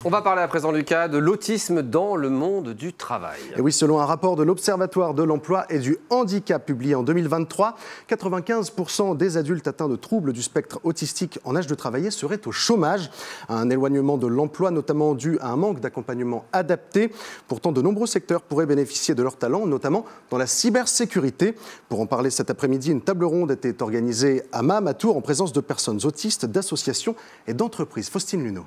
On va parler à présent, Lucas, de l'autisme dans le monde du travail. Et oui, selon un rapport de l'Observatoire de l'emploi et du handicap publié en 2023, 95% des adultes atteints de troubles du spectre autistique en âge de travailler seraient au chômage. Un éloignement de l'emploi, notamment dû à un manque d'accompagnement adapté. Pourtant, de nombreux secteurs pourraient bénéficier de leurs talents, notamment dans la cybersécurité. Pour en parler cet après-midi, une table ronde était organisée à MAM, à Tours, en présence de personnes autistes, d'associations et d'entreprises. Faustine Luneau.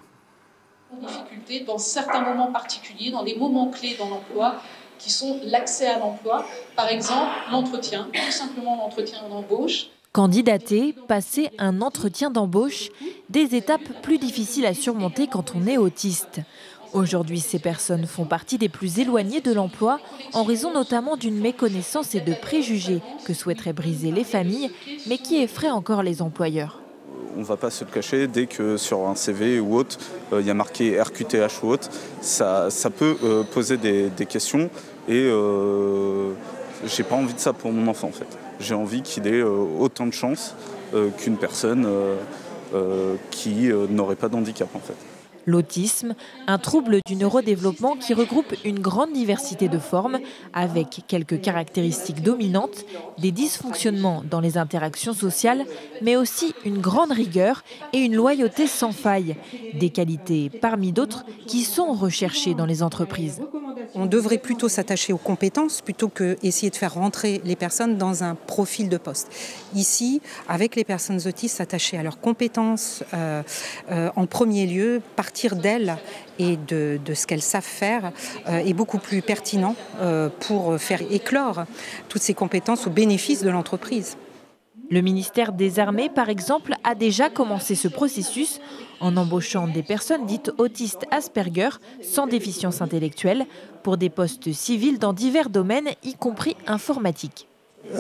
Difficultés dans certains moments particuliers, dans les moments clés dans l'emploi, qui sont l'accès à l'emploi, par exemple l'entretien, tout simplement l'entretien d'embauche. Candidater, passer un entretien d'embauche, des étapes plus difficiles à surmonter quand on est autiste. Aujourd'hui, ces personnes font partie des plus éloignées de l'emploi, en raison notamment d'une méconnaissance et de préjugés que souhaiteraient briser les familles, mais qui effraient encore les employeurs. On ne va pas se le cacher, dès que sur un CV ou autre, il y a marqué RQTH ou autre, ça peut poser des questions et j'ai pas envie de ça pour mon enfant en fait. J'ai envie qu'il ait autant de chance qu'une personne qui n'aurait pas d'handicap en fait. L'autisme, un trouble du neurodéveloppement qui regroupe une grande diversité de formes avec quelques caractéristiques dominantes, des dysfonctionnements dans les interactions sociales, mais aussi une grande rigueur et une loyauté sans faille. Des qualités parmi d'autres qui sont recherchées dans les entreprises. On devrait plutôt s'attacher aux compétences plutôt que essayer de faire rentrer les personnes dans un profil de poste. Ici, avec les personnes autistes, s'attacher à leurs compétences en premier lieu, partir d'elles et de ce qu'elles savent faire est beaucoup plus pertinent pour faire éclore toutes ces compétences au bénéfice de l'entreprise. Le ministère des Armées, par exemple, a déjà commencé ce processus en embauchant des personnes dites autistes Asperger sans déficience intellectuelle pour des postes civils dans divers domaines, y compris informatique.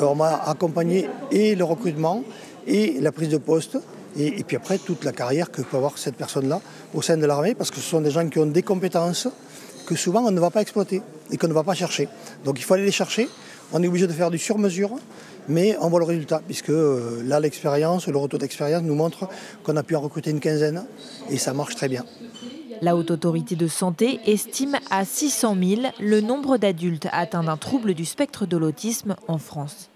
On m'a accompagné et le recrutement et la prise de poste et puis après toute la carrière que peut avoir cette personne-là au sein de l'armée parce que ce sont des gens qui ont des compétences que souvent on ne va pas exploiter et qu'on ne va pas chercher. Donc il faut aller les chercher, on est obligé de faire du sur-mesure. Mais on voit le résultat, puisque là, l'expérience, le retour d'expérience nous montre qu'on a pu en recruter une quinzaine et ça marche très bien. La Haute Autorité de Santé estime à 600 000 le nombre d'adultes atteints d'un trouble du spectre de l'autisme en France.